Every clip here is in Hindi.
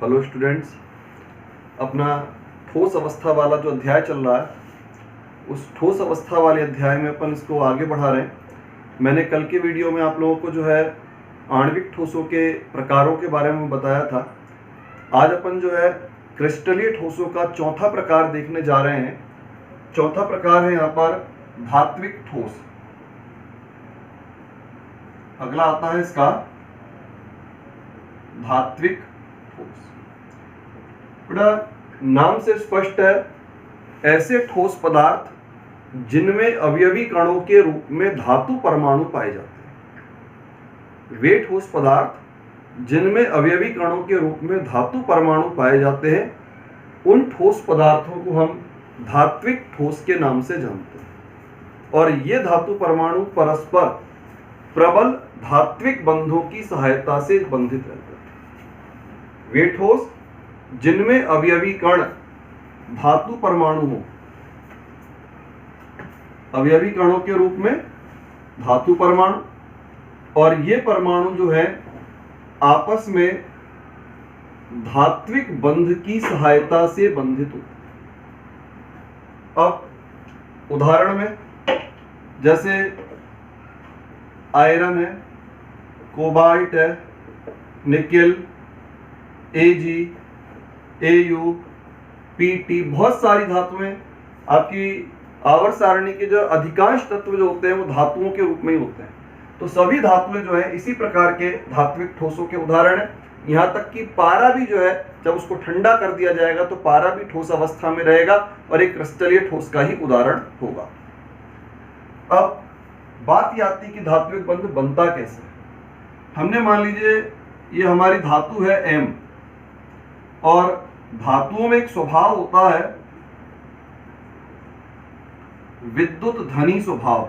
हेलो स्टूडेंट्स, अपना ठोस अवस्था वाला जो अध्याय चल रहा है उस ठोस अवस्था वाले अध्याय में अपन इसको आगे बढ़ा रहे हैं। मैंने कल के वीडियो में आप लोगों को जो है आणविक ठोसों के प्रकारों के बारे में बताया था। आज अपन जो है क्रिस्टलीय ठोसों का चौथा प्रकार देखने जा रहे हैं। चौथा प्रकार है यहाँ पर धात्विक ठोस। अगला आता है इसका धात्विक ठोस। बड़ा नाम से स्पष्ट है, ऐसे ठोस पदार्थ जिनमें अवयवी कणों के रूप में धातु परमाणु पाए जाते हैं। वे ठोस पदार्थ जिनमें अवयवी कणों के रूप में धातु परमाणु पाए जाते हैं, उन ठोस पदार्थों को हम धात्विक ठोस के नाम से जानते हैं। और ये धातु परमाणु परस्पर प्रबल धात्विक बंधों की सहायता से बंधित रहते हैं। वे ठोस जिनमें अवयवी कण धातु परमाणु हो, अवयवी कणों के रूप में धातु परमाणु, और ये परमाणु जो है आपस में धात्विक बंध की सहायता से बंधित होते हैं। अब उदाहरण में जैसे आयरन है, कोबाल्ट है, निकेल, Ag, Au, Pt, बहुत सारी धातुएं, आपकी आवर्त सारणी के जो अधिकांश तत्व जो होते हैं वो धातुओं के रूप में ही होते हैं। तो सभी धातुएं जो है इसी प्रकार के धात्विक ठोसों के उदाहरण है। यहाँ तक कि पारा भी जो है जब उसको ठंडा कर दिया जाएगा तो पारा भी ठोस अवस्था में रहेगा और एक क्रिस्टलीय ठोस का ही उदाहरण होगा। अब बात ये आती है कि धात्विक बंध बनता कैसे। हमने मान लीजिए ये हमारी धातु है M, और धातुओं में एक स्वभाव होता है विद्युत धनी स्वभाव।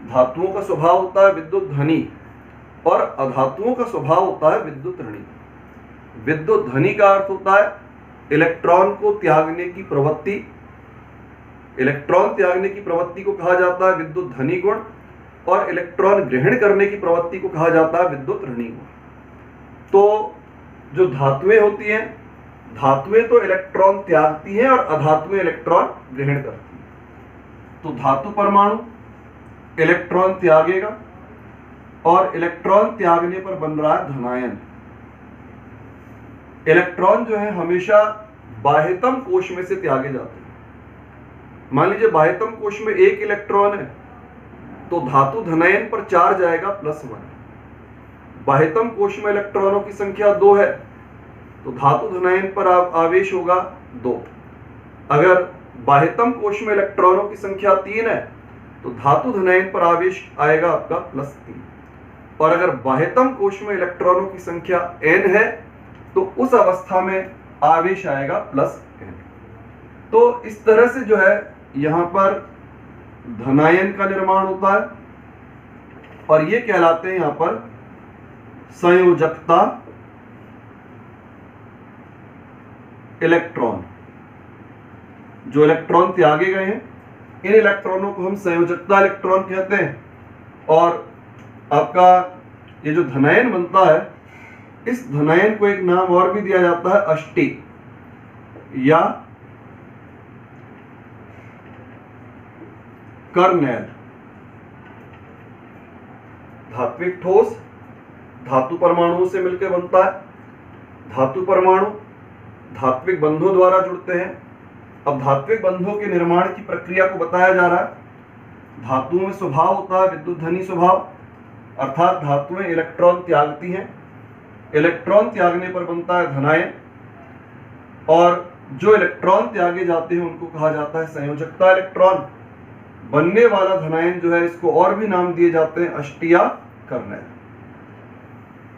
धातुओं का स्वभाव होता है विद्युत धनी और अधातुओं का स्वभाव होता है विद्युत ऋणी। विद्युत धनी का अर्थ होता है इलेक्ट्रॉन को त्यागने की प्रवृत्ति। इलेक्ट्रॉन त्यागने की प्रवृत्ति को कहा जाता है विद्युत धनी गुण, और इलेक्ट्रॉन ग्रहण करने की प्रवृत्ति को कहा जाता है विद्युत ऋणी गुण। तो जो धातुएं होती हैं, धातुएं तो इलेक्ट्रॉन त्यागती हैं और अधातुएं इलेक्ट्रॉन ग्रहण करती हैं। तो धातु परमाणु इलेक्ट्रॉन त्यागेगा और इलेक्ट्रॉन त्यागने पर बन रहा है धनायन। इलेक्ट्रॉन जो है हमेशा बाह्यतम कोश में से त्यागे जाते हैं। मान लीजिए बाह्यतम कोश में 1 इलेक्ट्रॉन है तो धातु धनायन पर 4 जाएगा +1। बाह्यतम कोश में इलेक्ट्रॉनों की संख्या 2 है तो धातु धनायन पर आवेश होगा 2। अगर बाह्यतम कोश में इलेक्ट्रॉनों की संख्या 3 है तो धातु धनायन पर आवेश आएगा आपका +3। और अगर बाह्यतम कोश में इलेक्ट्रॉनों की संख्या n है तो उस अवस्था में आवेश आएगा +n। तो इस तरह से जो है यहां पर धनायन का निर्माण होता है, और ये कहलाते हैं यहां पर संयोजकता इलेक्ट्रॉन। जो इलेक्ट्रॉन त्यागे गए हैं इन इलेक्ट्रॉनों को हम संयोजकता इलेक्ट्रॉन कहते हैं। और आपका ये जो धनायन बनता है, इस धनायन को एक नाम और भी दिया जाता है अष्टी या कर्नेल। धात्विक ठोस धातु परमाणुओं से मिलकर बनता है। धातु परमाणु धात्विक बंधों द्वारा जुड़ते हैं। अब धात्विक बंधों के निर्माण की प्रक्रिया को बताया जा रहा है। धातुओं में स्वभाव होता है विद्युत धनी स्वभाव, अर्थात धातुएं इलेक्ट्रॉन त्यागती हैं। इलेक्ट्रॉन त्यागने पर बनता है धनायन, और जो इलेक्ट्रॉन त्यागे जाते हैं उनको कहा जाता है संयोजकता इलेक्ट्रॉन। बनने वाला धनायन जो है इसको और भी नाम दिए जाते हैं अष्टिया कर्नेल।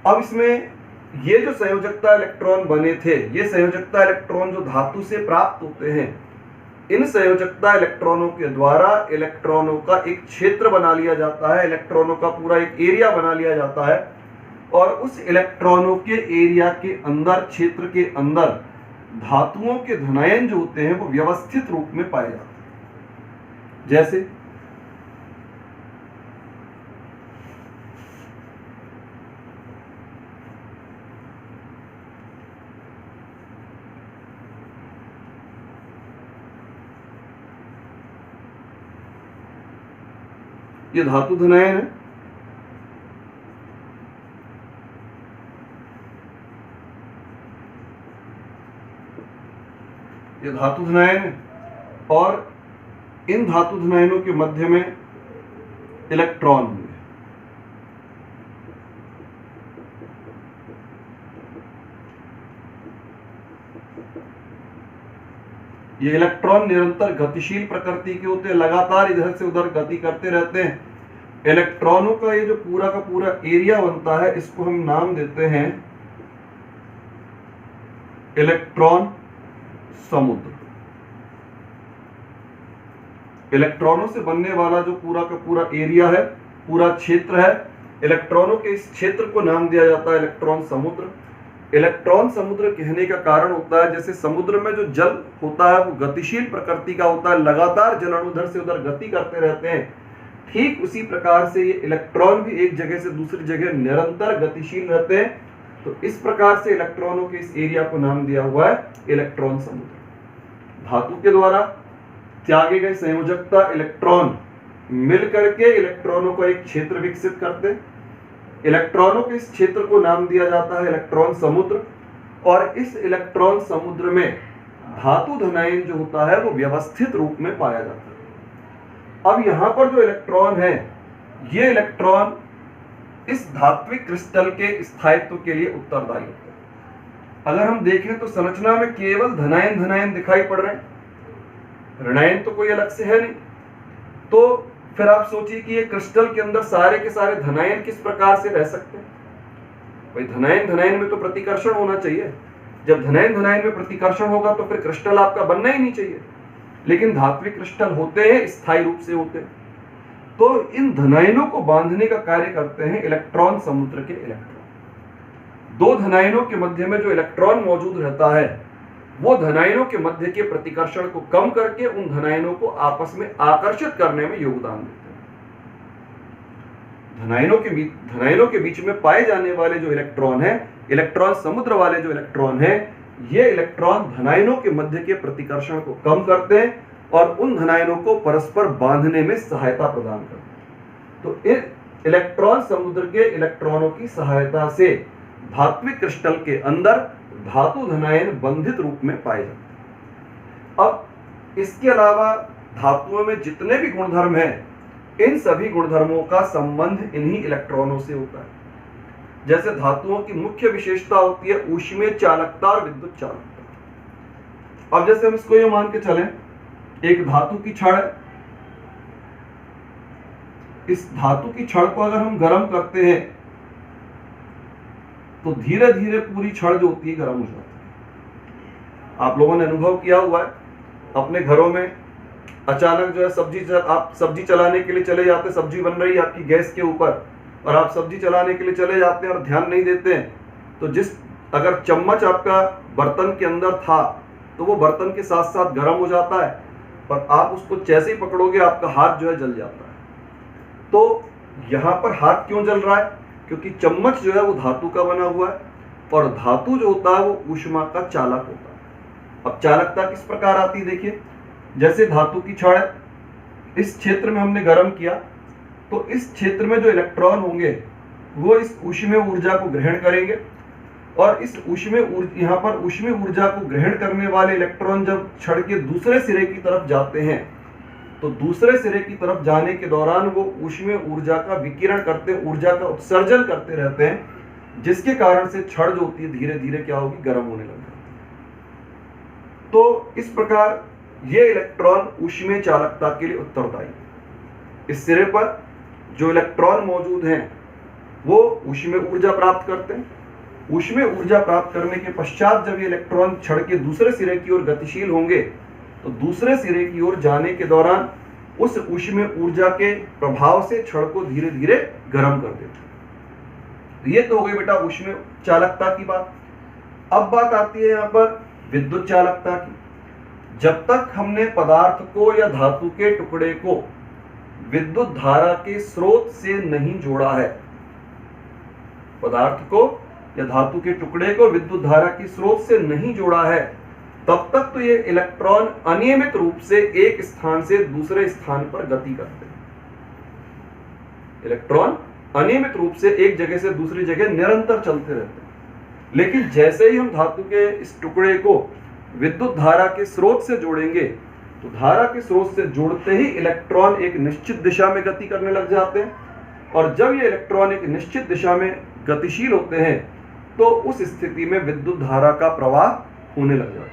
अब इसमें ये जो संयोजकता इलेक्ट्रॉन बने थे, ये संयोजकता इलेक्ट्रॉन जो धातु से प्राप्त होते हैं, इन संयोजकता इलेक्ट्रॉनों के द्वारा इलेक्ट्रॉनों का एक क्षेत्र बना लिया जाता है। इलेक्ट्रॉनों का पूरा एक एरिया बना लिया जाता है, और उस इलेक्ट्रॉनों के एरिया के अंदर, क्षेत्र के अंदर धातुओं के धनायन जो होते हैं वो व्यवस्थित रूप में पाए जाते हैं। जैसे ये धातु धनायन है, ये धातु धनायन है, और इन धातु धनायनों के मध्य में इलेक्ट्रॉन होंगे। ये इलेक्ट्रॉन निरंतर गतिशील प्रकृति के होते हैं, लगातार इधर से उधर गति करते रहते हैं। इलेक्ट्रॉनों का ये जो पूरा का पूरा एरिया बनता है, इसको हम नाम देते हैं इलेक्ट्रॉन समुद्र। इलेक्ट्रॉनों से बनने वाला जो पूरा का पूरा एरिया है, पूरा क्षेत्र है, इलेक्ट्रॉनों के इस क्षेत्र को नाम दिया जाता है इलेक्ट्रॉन समुद्र। इलेक्ट्रॉन समुद्र कहने का कारण होता है, जैसे समुद्र में जो जल होता है वो गतिशील प्रकृति का होता है, लगातार जल अणु उधर से उधर गति करते रहते हैं, ठीक उसी प्रकार से ये इलेक्ट्रॉन भी एक जगह से दूसरी जगह निरंतर गतिशील रहते हैं। तो इस प्रकार से इलेक्ट्रॉनों के इस एरिया को नाम दिया हुआ है इलेक्ट्रॉन समुद्र। धातु के द्वारा त्यागे गए संयोजकता इलेक्ट्रॉन मिल करके इलेक्ट्रॉनों को एक क्षेत्र विकसित करते हैं। इलेक्ट्रॉनों के इस क्षेत्र को नाम दिया जाता है इलेक्ट्रॉन समुद्र, और इस इलेक्ट्रॉन समुद्र में धातु धनायन जो होता है वो व्यवस्थित रूप में पाया जाता है। अब यहां पर जो इलेक्ट्रॉन है, ये इलेक्ट्रॉन इस धात्विक क्रिस्टल के स्थायित्व के लिए उत्तरदायी होते हैं। अगर हम देखें तो संरचना में केवल धनायन धनायन दिखाई पड़ रहे हैं, ऋणायन तो कोई अलग से है नहीं। तो फिर आप सोचिए कि ये क्रिस्टल के अंदर सारे के सारे धनायन किस प्रकार से रह सकते हैं। भाई धनायन धनायन में तो प्रतिकर्षण होना चाहिए, जब धनायन धनायन में प्रतिकर्षण होगा तो फिर क्रिस्टल आपका बनना ही नहीं चाहिए। लेकिन धात्विक क्रिस्टल होते हैं, स्थायी रूप से होते हैं। तो इन धनायनों को बांधने का कार्य करते हैं इलेक्ट्रॉन समुद्र के इलेक्ट्रॉन। दो धनायनों के मध्य में जो इलेक्ट्रॉन मौजूद रहता है, वो धनायनों के मध्य के प्रतिकर्षण को कम करके उन धनायनों को आपस में आकर्षित करने में योगदान देते हैं। धनायनों के बीच में पाए जाने वाले जो इलेक्ट्रॉन है, इलेक्ट्रॉन समुद्र वाले जो इलेक्ट्रॉन है, ये इलेक्ट्रॉन धनायनों के मध्य के प्रतिकर्षण को कम करते हैं और उन धनायनों को परस्पर बांधने में सहायता प्रदान करते हैं। तो इन इलेक्ट्रॉन समुद्र के इलेक्ट्रॉनों की सहायता से धात्विक क्रिस्टल के अंदर धातु धनायन बंधित रूप में पाए जाते हैं। अब इसके अलावा धातुओं में जितने भी गुणधर्म हैं, इन सभी गुणधर्मों का संबंध इन्हीं इलेक्ट्रॉनों से होता है। जैसे धातुओं की मुख्य विशेषता होती है ऊष्मीय चालकता और विद्युत चालकता। अब जैसे हम इसको ये मान के चलें, एक धातु की छड़ है, इस धातु की छड़ को अगर हम गर्म करते हैं तो धीरे धीरे पूरी छड़ जो होती है गर्म हो जाती है। आप लोगों ने अनुभव किया हुआ है अपने घरों में, अचानक जो है आप सब्जी चलाने के लिए चले जाते, सब्जी बन रही है आपकी गैस के ऊपर और आप सब्जी चलाने के लिए चले जाते हैं और ध्यान नहीं देते हैं, तो अगर चम्मच आपका बर्तन के अंदर था तो वो बर्तन के साथ साथ गर्म हो जाता है, पर आप उसको जैसे ही पकड़ोगे आपका हाथ जो है जल जाता है। तो यहाँ पर हाथ क्यों जल रहा है? क्योंकि चम्मच जो है वो धातु का बना हुआ है और धातु जो होता है वो ऊष्मा का चालक होता है। अब चालकता किस प्रकार आती है देखिए, जैसे धातु की छड़ है, इस क्षेत्र में हमने गर्म किया तो इस क्षेत्र में जो इलेक्ट्रॉन होंगे वो इस ऊष्मीय ऊर्जा को ग्रहण करेंगे और इस यहाँ पर ऊष्मीय ऊर्जा को ग्रहण करने वाले इलेक्ट्रॉन जब छड़ के दूसरे सिरे की तरफ जाते हैं तो दूसरे सिरे की तरफ जाने के दौरान वो ऊष्मीय ऊर्जा का विकिरण करते, ऊर्जा का उत्सर्जन करते रहते हैं, जिसके कारण से छड़ जो होती है धीरे धीरे क्या होगी, गर्म होने लग जाती है। तो इस प्रकार ये इलेक्ट्रॉन ऊष्मीय चालकता के लिए उत्तरदायी है। इस सिरे पर जो इलेक्ट्रॉन मौजूद हैं वो ऊष्मीय ऊर्जा प्राप्त करते हैं। ऊष्मीय ऊर्जा प्राप्त करने के पश्चात जब ये इलेक्ट्रॉन छड़ के दूसरे सिरे की ओर गतिशील होंगे तो दूसरे सिरे की ओर जाने के दौरान उस ऊष्मीय ऊर्जा के प्रभाव से छड़ को धीरे धीरे गर्म कर देते हैं। ये तो हो गई बेटा ऊष्मीय चालकता की बात। अब बात आती है यहाँ पर विद्युत चालकता की। जब तक हमने पदार्थ को या धातु के टुकड़े को विद्युत धारा के स्रोत से नहीं जोड़ा है, पदार्थ को या धातु के टुकड़े को विद्युत धारा के स्रोत से नहीं जोड़ा है, तब तक तो ये इलेक्ट्रॉन अनियमित रूप से एक स्थान से दूसरे स्थान पर गति करते हैं। इलेक्ट्रॉन अनियमित रूप से एक जगह से दूसरी जगह निरंतर चलते रहते हैं। लेकिन जैसे ही हम धातु के इस टुकड़े को विद्युत धारा के स्रोत से जोड़ेंगे तो धारा के स्रोत से जोड़ते ही इलेक्ट्रॉन एक निश्चित दिशा में गति करने लग जाते हैं, और जब ये इलेक्ट्रॉन एक निश्चित दिशा में गतिशील होते हैं तो उस स्थिति में विद्युत धारा का प्रवाह होने लग जाता है।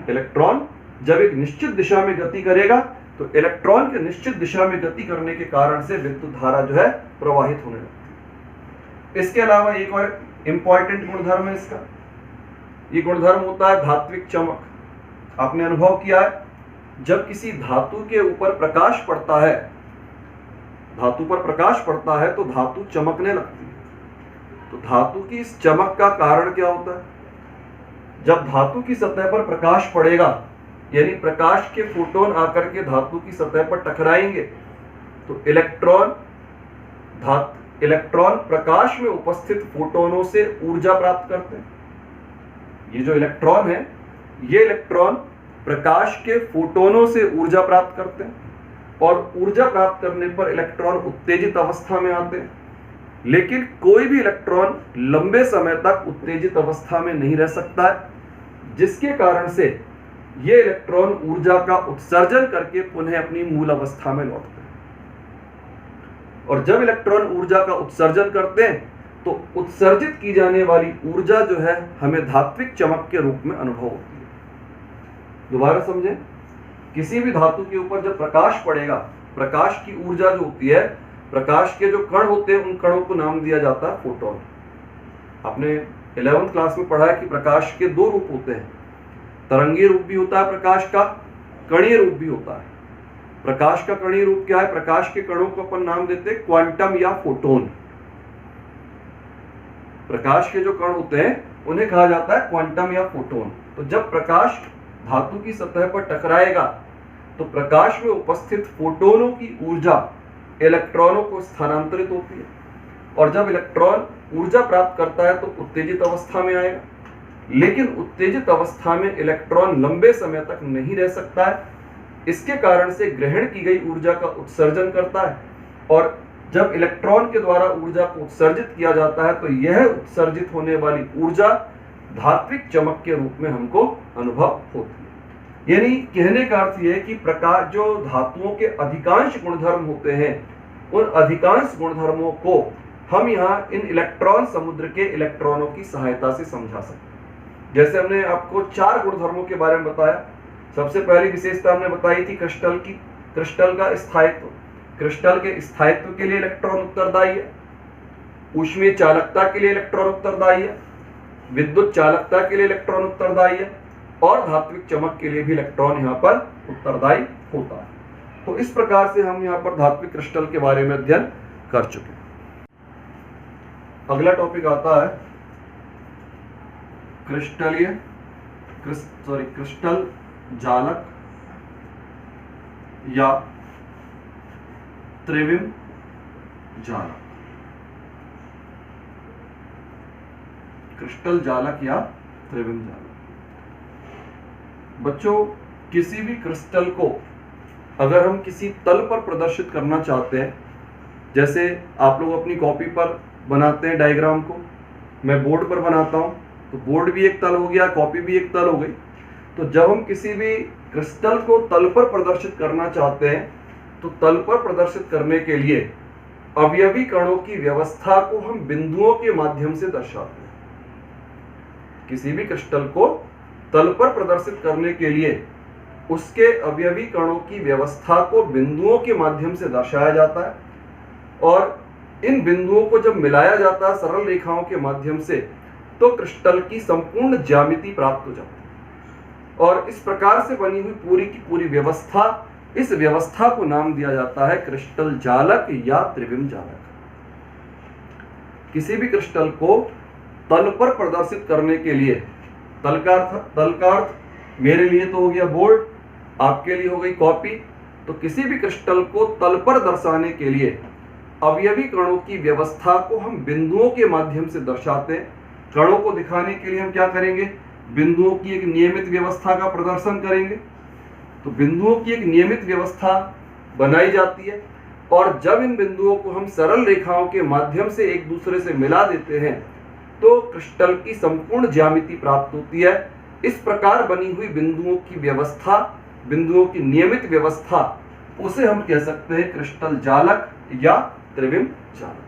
इलेक्ट्रॉन जब एक निश्चित दिशा में गति करेगा तो इलेक्ट्रॉन के निश्चित दिशा में गति करने के कारण से विद्युत धारा जो है प्रवाहित होने लगती है। इसके अलावा एक और इंपॉर्टेंट गुणधर्म है इसका, ये गुणधर्म होता है धात्विक चमक। आपने अनुभव किया है, जब किसी धातु के ऊपर प्रकाश पड़ता है, धातु पर प्रकाश पड़ता है तो धातु चमकने लगती है। तो धातु की इस चमक का कारण क्या होता है? जब धातु की सतह पर प्रकाश पड़ेगा, यानी प्रकाश के फोटोन आकर के धातु की सतह पर टकराएंगे, तो इलेक्ट्रॉन प्रकाश में उपस्थित फोटोनों से ऊर्जा प्राप्त करते हैं। ये जो इलेक्ट्रॉन है, ये इलेक्ट्रॉन प्रकाश के फोटोनों से ऊर्जा प्राप्त करते हैं, और ऊर्जा प्राप्त करने पर इलेक्ट्रॉन उत्तेजित अवस्था में आते हैं। लेकिन कोई भी इलेक्ट्रॉन लंबे समय तक उत्तेजित अवस्था में नहीं रह सकता है, जिसके कारण से ये इलेक्ट्रॉन ऊर्जा का उत्सर्जन करके पुनः अपनी मूल अवस्था में लौटते हैं। और जब इलेक्ट्रॉन ऊर्जा का उत्सर्जन करते हैं तो उत्सर्जित की जाने वाली ऊर्जा जो है हमें धात्विक चमक के रूप में अनुभव होती है। दोबारा समझें, किसी भी धातु के ऊपर जब प्रकाश पड़ेगा, प्रकाश की ऊर्जा जो होती है, प्रकाश के जो कण होते हैं उन कणों को नाम दिया जाता है फोटोन। आपने 11वीं क्लास में पढ़ा है कि प्रकाश के दो रूप होते हैं, तरंगीय रूप भी होता है प्रकाश का, कणीय रूप भी होता है। प्रकाश का कणीय रूप क्या है? प्रकाश के कणों को अपन नाम देते हैं क्वांटम या फोटोन। प्रकाश के जो कण होते हैं उन्हें कहा जाता है क्वांटम या फोटोन। तो जब प्रकाश धातु की सतह पर टकराएगा तो प्रकाश में उपस्थित फोटोनों की ऊर्जा इलेक्ट्रॉनों को स्थानांतरित होती है, और जब इलेक्ट्रॉन ऊर्जा प्राप्त करता है तो उत्तेजित अवस्था में आएगा। लेकिन उत्तेजित अवस्था में इलेक्ट्रॉन लंबे समय तक नहीं रह सकता है, इसके कारण से ग्रहण की गई ऊर्जा का उत्सर्जन करता है, और जब इलेक्ट्रॉन के द्वारा ऊर्जा को उत्सर्जित किया जाता है तो यह उत्सर्जित होने वाली ऊर्जा धात्विक चमक के रूप में हमको अनुभव होती है। यानी कहने का अर्थ यह है कि प्रकाश जो धातुओं के अधिकांश गुणधर्म होते हैं, उन अधिकांश गुणधर्मों को हम यहाँ इन इलेक्ट्रॉन समुद्र के इलेक्ट्रॉनों की सहायता से समझा सकते हैं। जैसे हमने आपको 4 गुणधर्मों के बारे में बताया। सबसे पहली विशेषता हमने बताई थी क्रिस्टल की, क्रिस्टल का स्थायित्व। क्रिस्टल के स्थायित्व के लिए इलेक्ट्रॉन उत्तरदायी है, ऊष्मीय चालकता के लिए इलेक्ट्रॉन उत्तरदायी है, विद्युत चालकता के लिए इलेक्ट्रॉन उत्तरदायी है, और धात्विक चमक के लिए भी इलेक्ट्रॉन यहाँ पर उत्तरदायी होता है। तो इस प्रकार से हम यहाँ पर धात्विक क्रिस्टल के बारे में अध्ययन कर चुके हैं। अगला टॉपिक आता है क्रिस्टल जालक या त्रिविम जालक। क्रिस्टल जालक या त्रिविम जालक। बच्चों, किसी भी क्रिस्टल को अगर हम किसी तल पर प्रदर्शित करना चाहते हैं, जैसे आप लोग अपनी कॉपी पर बनाते हैं डायग्राम को, मैं बोर्ड पर बनाता हूं, तो बोर्ड भी एक तल हो गया, कॉपी भी एक तल हो गई। तो जब हम किसी भी क्रिस्टल को तल पर प्रदर्शित करना चाहते हैं तो तल पर प्रदर्शित करने के लिए अवयवी कणों की व्यवस्था को हम बिंदुओं के माध्यम से दर्शाते हैं। किसी भी क्रिस्टल को तल पर प्रदर्शित करने के लिए उसके अवयवी कणों की व्यवस्था को बिंदुओं के माध्यम से दर्शाया जाता है, और इन बिंदुओं को जब मिलाया जाता है सरल रेखाओं के माध्यम से तो क्रिस्टल की संपूर्ण ज्यामिति प्राप्त हो जाती है। और इस प्रकार से बनी हुई पूरी की पूरी व्यवस्था, इस व्यवस्था को नाम दिया जाता है क्रिस्टल जालक या त्रिविम जालक। किसी भी क्रिस्टल को तल पर प्रदर्शित करने के लिए, तल का अर्थ मेरे लिए तो हो गया बोर्ड, आपके लिए हो गई कॉपी। तो किसी भी क्रिस्टल को तल पर दर्शाने के लिए अवयवी कणों की व्यवस्था को हम बिंदुओं के माध्यम से दर्शाते हैं। कणों को दिखाने के लिए हम क्या करेंगे? बिंदुओं की एक नियमित व्यवस्था का प्रदर्शन करेंगे। तो बिंदुओं की एक नियमित व्यवस्था बनाई जाती है, और जब इन बिंदुओं को हम सरल रेखाओं के माध्यम से एक दूसरे से मिला देते हैं तो क्रिस्टल की संपूर्ण ज्यामिति प्राप्त होती है। इस प्रकार बनी हुई बिंदुओं की व्यवस्था, बिंदुओं की नियमित व्यवस्था, उसे हम कह सकते हैं क्रिस्टल जालक या त्रिविम जालक।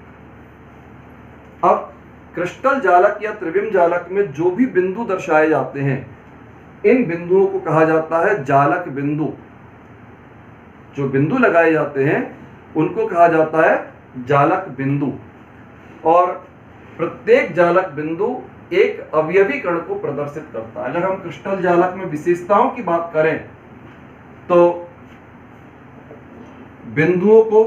अब क्रिस्टल जालक या त्रिविम जालक में जो भी बिंदु दर्शाए जाते हैं, इन बिंदुओं को कहा जाता है जालक बिंदु। जो बिंदु लगाए जाते हैं उनको कहा जाता है जालक बिंदु। और प्रत्येक जालक बिंदु एक अवयवी कण को प्रदर्शित करता है। अगर हम क्रिस्टल जालक में विशेषताओं की बात करें तो बिंदुओं को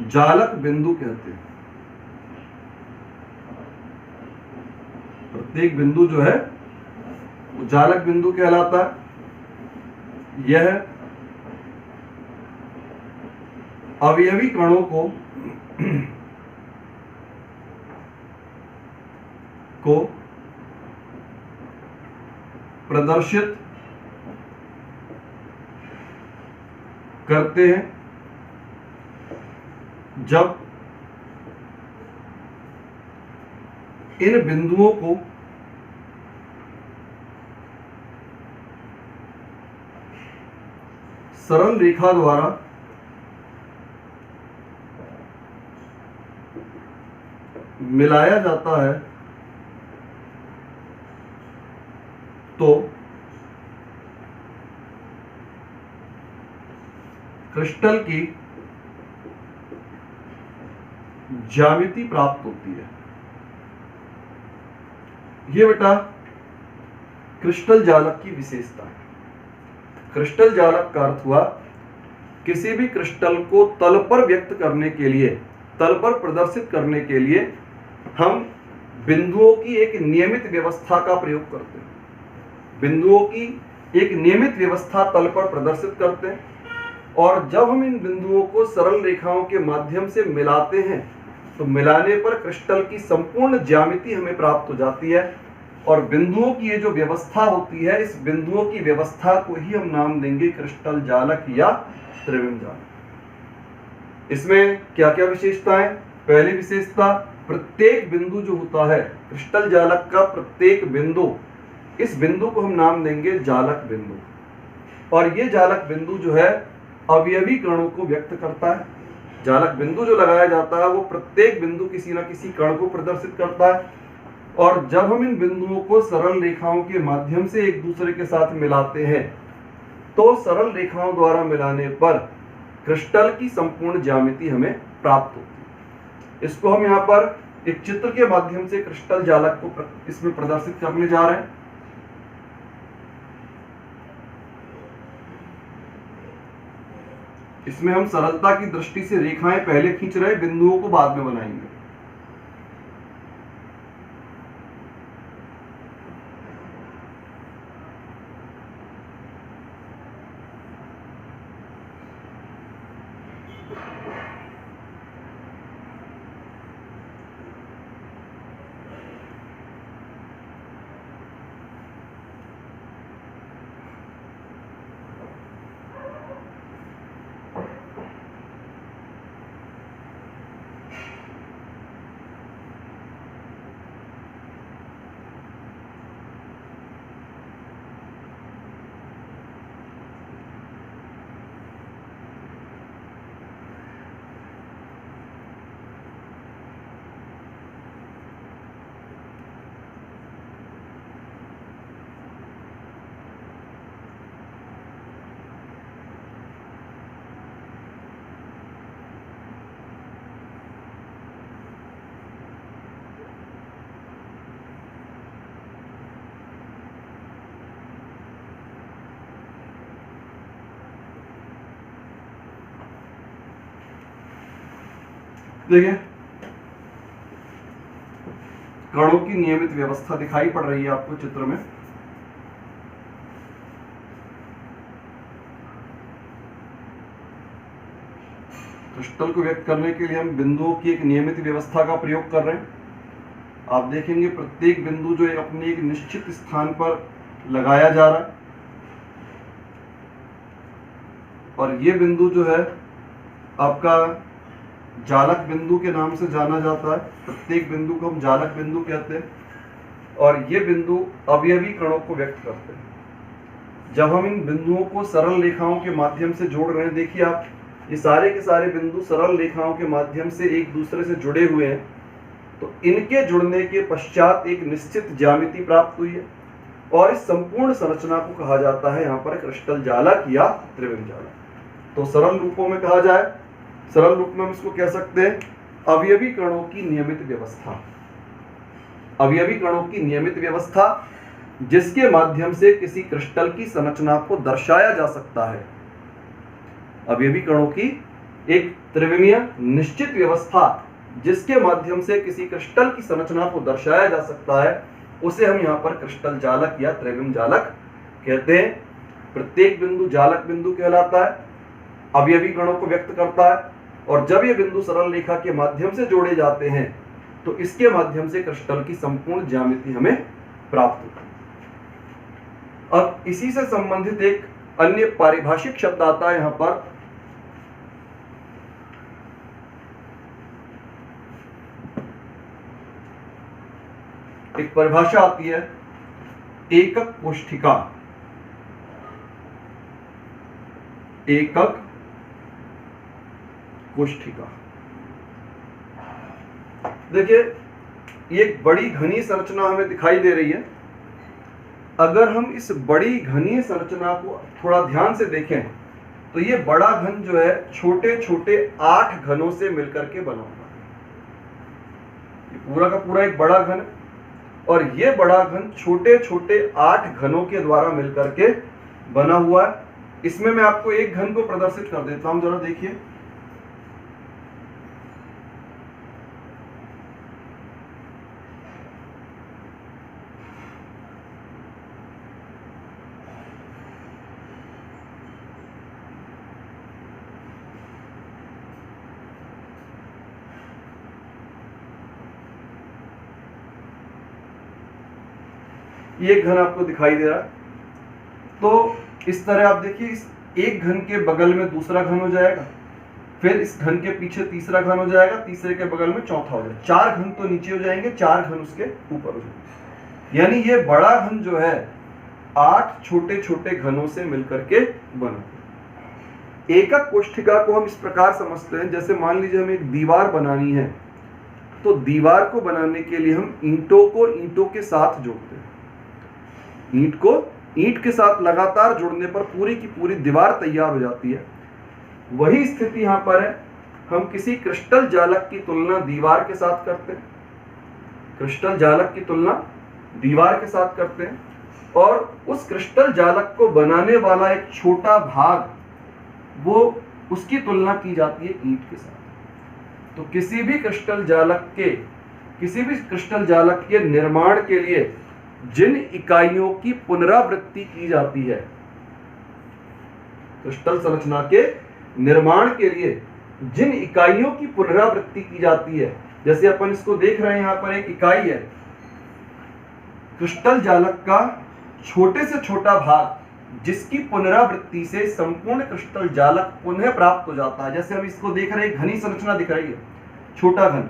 जालक बिंदु कहते हैं। प्रत्येक बिंदु जो है वो जालक बिंदु कहलाता है। यह अवयवी कणों को प्रदर्शित करते हैं जब इन बिंदुओं को सरल रेखा द्वारा मिलाया जाता है तो क्रिस्टल की ज्यामिति प्राप्त होती है। ये बेटा क्रिस्टल जालक की विशेषता है। क्रिस्टल जालक का अर्थ हुआ किसी भी क्रिस्टल को तल पर व्यक्त करने के लिए, तल पर प्रदर्शित करने के लिए हम बिंदुओं की एक नियमित व्यवस्था का प्रयोग करते हैं। बिंदुओं की एक नियमित व्यवस्था तल पर प्रदर्शित करते हैं और जब हम इन बिंदुओं को सरल रेखाओं के माध्यम से मिलाते हैं तो मिलाने पर क्रिस्टल की संपूर्ण ज्यामिति हमें प्राप्त हो जाती है। और बिंदुओं की ये जो व्यवस्था होती है, इस बिंदुओं की व्यवस्था को ही हम नाम देंगे क्रिस्टल जालक या त्रिविम जालक। इसमें क्या क्या विशेषताएं? पहली विशेषता, प्रत्येक बिंदु जो होता है क्रिस्टल जालक का, प्रत्येक बिंदु, इस बिंदु को हम नाम देंगे जालक बिंदु। और ये जालक बिंदु जो है अवयवी कणों को व्यक्त करता है। जालक बिंदु जो लगाया जाता है वो प्रत्येक बिंदु किसी न किसी कण को प्रदर्शित करता है। और जब हम इन बिंदुओं को सरल रेखाओं के माध्यम से एक दूसरे के साथ मिलाते हैं तो सरल रेखाओं द्वारा मिलाने पर क्रिस्टल की संपूर्ण ज्यामिति हमें प्राप्त होती है। इसको हम यहाँ पर एक चित्र के माध्यम से क्रिस्टल जालक को इसमें प्रदर्शित करने जा रहे हैं। इसमें हम सरलता की दृष्टि से रेखाएं पहले खींच रहे हैं, बिंदुओं को बाद में बनाएंगे। देखिए कणों की नियमित व्यवस्था दिखाई पड़ रही है आपको चित्र में। क्रिस्टल को व्यक्त करने के लिए हम बिंदुओं की एक नियमित व्यवस्था का प्रयोग कर रहे हैं। आप देखेंगे प्रत्येक बिंदु जो है अपने एक निश्चित स्थान पर लगाया जा रहा है, और ये बिंदु जो है आपका जालक बिंदु के नाम से जाना जाता है। प्रत्येक बिंदु को हम जालक बिंदु कहते हैं, और ये बिंदु अवयवी कणों को व्यक्त करते हैं। जब हम इन बिंदुओं को सरल रेखाओं के माध्यम से जोड़ रहे हैं, देखिए आप ये सारे के सारे बिंदु सरल रेखाओं के माध्यम से एक दूसरे से जुड़े हुए हैं, तो इनके जुड़ने के पश्चात एक निश्चित ज्यामिति प्राप्त हुई है, और इस संपूर्ण संरचना को कहा जाता है यहाँ पर क्रिस्टल जालक या त्रिविम जालक। तो सरल रूपों में कहा जाए, सरल रूप में हम इसको कह सकते हैं अवयवी कणों की नियमित व्यवस्था। अवयवी कणों की नियमित व्यवस्था जिसके माध्यम से किसी क्रिस्टल की संरचना को दर्शाया जा सकता है। अवयवी कणों की एक त्रिविमीय निश्चित व्यवस्था जिसके माध्यम से किसी क्रिस्टल की संरचना को दर्शाया जा सकता है, उसे हम यहाँ पर क्रिस्टल जालक या त्रिविम जालक कहते हैं। प्रत्येक बिंदु जालक बिंदु कहलाता है, अवयवी कणों को व्यक्त करता है, और जब ये बिंदु सरल रेखा के माध्यम से जोड़े जाते हैं तो इसके माध्यम से क्रिस्टल की संपूर्ण ज्यामिति हमें प्राप्त होती है। अब इसी से संबंधित एक अन्य पारिभाषिक शब्द आता है यहाँ पर, एक परिभाषा आती है एकक कोष्ठिका। एकक कोष्ठिका, देखिए ये एक बड़ी घनी संरचना हमें दिखाई दे रही है। अगर हम इस बड़ी घनी संरचना को थोड़ा ध्यान से देखें तो ये बड़ा घन जो है छोटे छोटे 8 घनों से मिलकर के बना हुआ है। ये पूरा का पूरा एक बड़ा घन है, और ये बड़ा घन छोटे छोटे 8 घनों के द्वारा मिलकर के बना हुआ है। इसमें मैं आपको एक घन को प्रदर्शित कर देता हूं, जरा देखिए। ये एक घन आपको दिखाई दे रहा है, तो इस तरह आप देखिए इस एक घन के बगल में दूसरा घन हो जाएगा, फिर इस घन के पीछे तीसरा घन हो जाएगा, तीसरे के बगल में चौथा हो जाएगा। 4 घन तो नीचे हो जाएंगे, 4 घन उसके ऊपर हो जाएंगे। यानी ये बड़ा घन जो है 8 छोटे छोटे घनों से मिलकर के बना। एकक कोष्ठिका को हम इस प्रकार समझते हैं, जैसे मान लीजिए हमें एक दीवार बनानी है, तो दीवार को बनाने के लिए हम ईंटों को ईंटों के साथ जोड़ते हैं। ईंट को ईंट के साथ लगातार जुड़ने पर पूरी की पूरी दीवार तैयार हो जाती है। वही स्थिति यहां पर है। हम किसी क्रिस्टल जालक की तुलना दीवार के साथ करते हैं, क्रिस्टल जालक की तुलना दीवार के साथ करते हैं, और उस क्रिस्टल जालक को बनाने वाला एक छोटा भाग, वो उसकी तुलना की जाती है ईंट के साथ। तो किसी भी क्रिस्टल जालक के निर्माण के लिए जिन इकाइयों की पुनरावृत्ति की जाती है, क्रिस्टल संरचना के निर्माण के लिए जिन इकाइयों की पुनरावृत्ति की जाती है, जैसे अपन इसको देख रहे हैं, यहां पर एक इकाई है क्रिस्टल जालक का छोटे से छोटा भाग, जिसकी पुनरावृत्ति से संपूर्ण क्रिस्टल जालक पुनः प्राप्त हो जाता है। जैसे हम इसको देख रहे हैं, घनी संरचना दिख रही है, छोटा घन।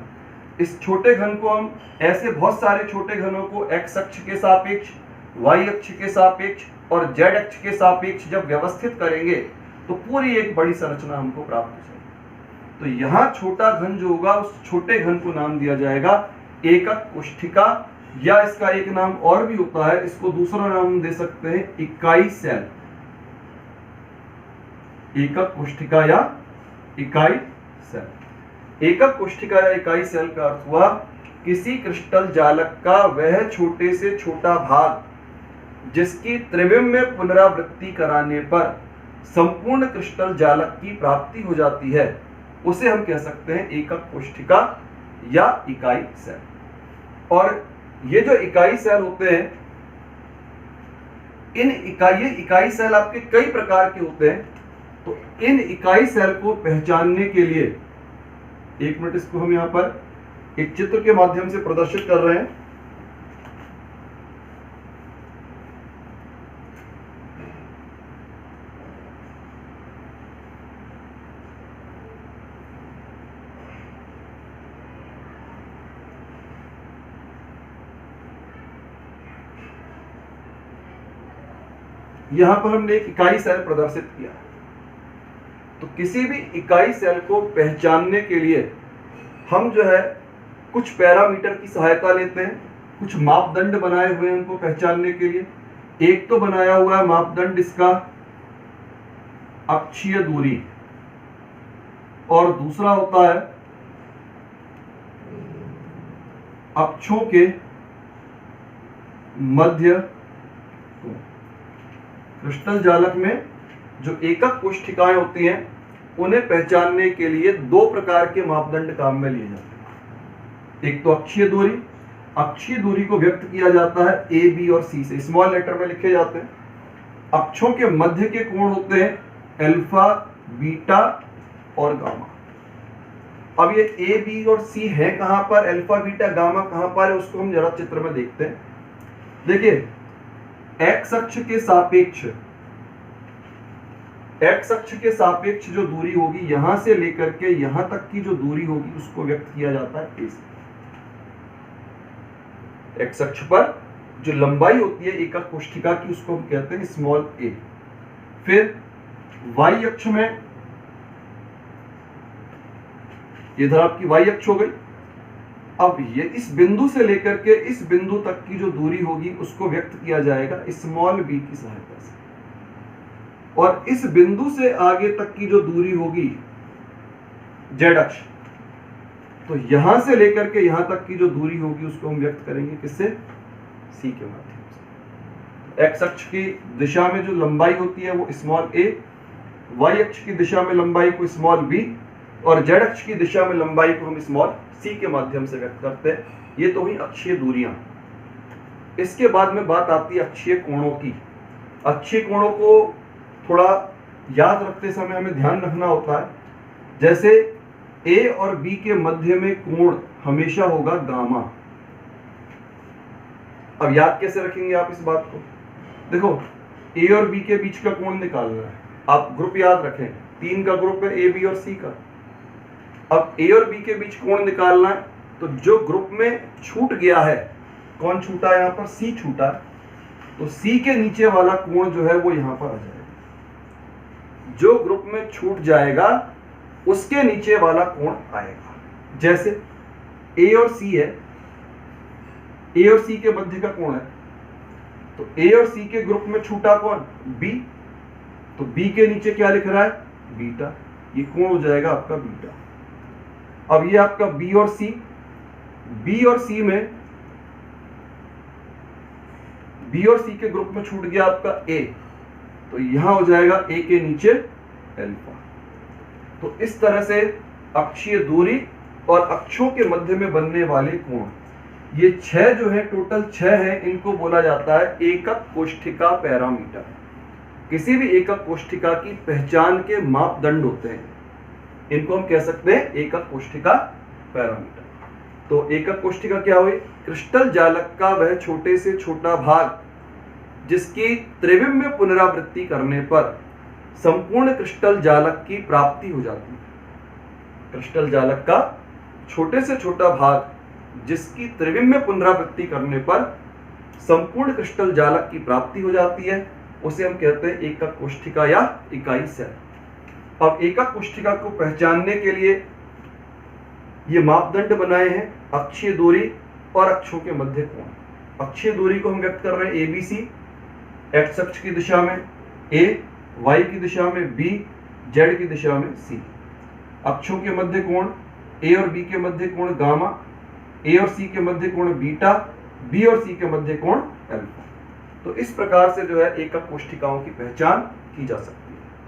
इस छोटे घन को हम ऐसे बहुत सारे छोटे घनों को x अक्ष के सापेक्ष, y अक्ष के सापेक्ष और z अक्ष के सापेक्ष जब व्यवस्थित करेंगे तो पूरी एक बड़ी संरचना हमको प्राप्त हो जाएगी। तो यहाँ छोटा घन जो होगा, उस छोटे घन को नाम दिया जाएगा एकक कोष्ठिका, या इसका एक नाम और भी होता है, इसको दूसरा नाम दे सकते हैं इकाई सेल। एकक कोष्ठिका या इकाई सेल। एकक कोष्ठिका या इकाई सेल का अर्थ हुआ किसी क्रिस्टल जालक का वह छोटे से छोटा भाग जिसकी त्रिविम में पुनरावृत्ति कराने पर संपूर्ण क्रिस्टल जालक की प्राप्ति हो जाती है, उसे हम कह सकते हैं एकक कोष्ठिका या इकाई सेल। और ये जो इकाई सेल होते हैं, इन इकाई सेल आपके कई प्रकार के होते हैं। तो इन इकाई सेल को पहचानने के लिए, एक मिनट इसको हम यहाँ पर एक चित्र के माध्यम से प्रदर्शित कर रहे हैं। यहां पर हमने एक इकाई सेल प्रदर्शित किया। तो किसी भी इकाई सेल को पहचानने के लिए हम जो है कुछ पैरामीटर की सहायता लेते हैं, कुछ मापदंड बनाए हुए हैं उनको पहचानने के लिए। एक तो बनाया हुआ है मापदंड इसका अक्षीय दूरी, और दूसरा होता है अक्षों के मध्य। क्रिस्टल जालक में जो एकक कोशिकाएं होती हैं उन्हें पहचानने के लिए दो प्रकार के मापदंड काम में लिए जाते हैं। एक तो अक्षीय दूरी, अक्षीय दूरी को व्यक्त किया जाता है ए, बी और सी से, स्मॉल लेटर में लिखे जाते हैं। अक्षों के मध्य के कोण होते हैं अल्फा, बीटा और गामा। अब ये ए, बी और सी है कहां पर, अल्फा, बीटा, गामा कहां पर है, उसको हम जरा चित्र में देखते हैं। देखिए एक्स अक्ष के सापेक्ष, एक्स अक्ष के सापेक्ष जो दूरी होगी यहां से लेकर के यहां तक की जो दूरी होगी उसको व्यक्त किया जाता है ए से। एक्स अक्ष पर जो लंबाई होती है एकक कोशिका की उसको हम कहते हैं स्मॉल ए। फिर वाई अक्ष में, इधर आपकी वाई अक्ष हो गई। अब ये इस बिंदु से लेकर के इस बिंदु तक की जो दूरी होगी उसको व्यक्त किया जाएगा स्मॉल बी की सहायता से, और इस बिंदु से आगे तक की जो दूरी होगी जेड अक्ष, तो यहां से लेकर के यहां तक की जो दूरी होगी उसको हम व्यक्त करेंगे किससे, सी के माध्यम से। एक्स अक्ष की दिशा में जो लंबाई होती है वो स्मॉल ए, वाई अक्ष की दिशा में लंबाई को स्मॉल बी, और जेड अक्ष की दिशा में लंबाई को हम स्मॉल सी के माध्यम से व्यक्त करते हैं। ये तो हुई अक्षीय दूरियां। इसके बाद में बात आती है अक्षीय कोणों की। अक्षीय कोणों को थोड़ा याद रखते समय हमें ध्यान रखना होता है। जैसे ए और बी के मध्य में कोण हमेशा होगा गामा। अब याद कैसे रखेंगे आप इस बात को, देखो ए और बी के बीच का कोण निकालना है, आप ग्रुप याद रखें, 3 का ग्रुप है ए, बी और सी का। अब ए और बी के बीच कोण निकालना है, तो जो ग्रुप में छूट गया है, कौन छूटा है यहाँ पर, सी छूटा है, तो सी के नीचे वाला कोण जो है वो यहां पर आ जाएगा। जो ग्रुप में छूट जाएगा उसके नीचे वाला कोण आएगा। जैसे ए और सी है, ए और सी के मध्य का कोण है, तो ए और सी के ग्रुप में छूटा कौन, बी, तो बी के नीचे क्या लिख रहा है, बीटा, ये कोण हो जाएगा आपका बीटा। अब ये आपका बी और सी, बी और सी में, बी और सी के ग्रुप में छूट गया आपका ए, तो यहां हो जाएगा ए के नीचे अल्फा। तो इस तरह से अक्षीय दूरी और अक्षों के मध्य में बनने वाले कोण, ये 6 जो है, टोटल 6 है, इनको बोला जाता है एकक कोशिका पैरामीटर। किसी भी एकक कोशिका की पहचान के मापदंड होते हैं, इनको हम कह सकते हैं एकक कोशिका पैरामीटर। तो एकक कोशिका क्या हुई, क्रिस्टल जालक का वह छोटे से छोटा भाग जिसकी त्रिविम्य पुनरावृत्ति करने पर संपूर्ण क्रिस्टल जालक की प्राप्ति हो जाती है। क्रिस्टल जालक का छोटे से छोटा भाग जिसकी त्रिविम्य पुनरावृत्ति करने पर संपूर्ण क्रिस्टल जालक की प्राप्ति हो जाती है, उसे हम कहते हैं एकक कोशिका या इकाई सेल। अब एकक कोशिका को पहचानने के लिए ये मापदंड बनाए हैं, अक्षीय दूरी और अक्षों के मध्य कोण। अक्षीय दूरी को हम व्यक्त कर रहे हैं एबीसी, एक्स अक्ष की दिशा में ए, वाई की दिशा में बी, जेड की दिशा में सी। अक्षों के मध्य कोण, ए और बी के मध्य कोण गामा, ए और सी के मध्य कोण बीटा, बी और सी के मध्य कोण अल्फा। तो इस प्रकार से जो है एकक कोशिकाओं की पहचान की जा सकती है।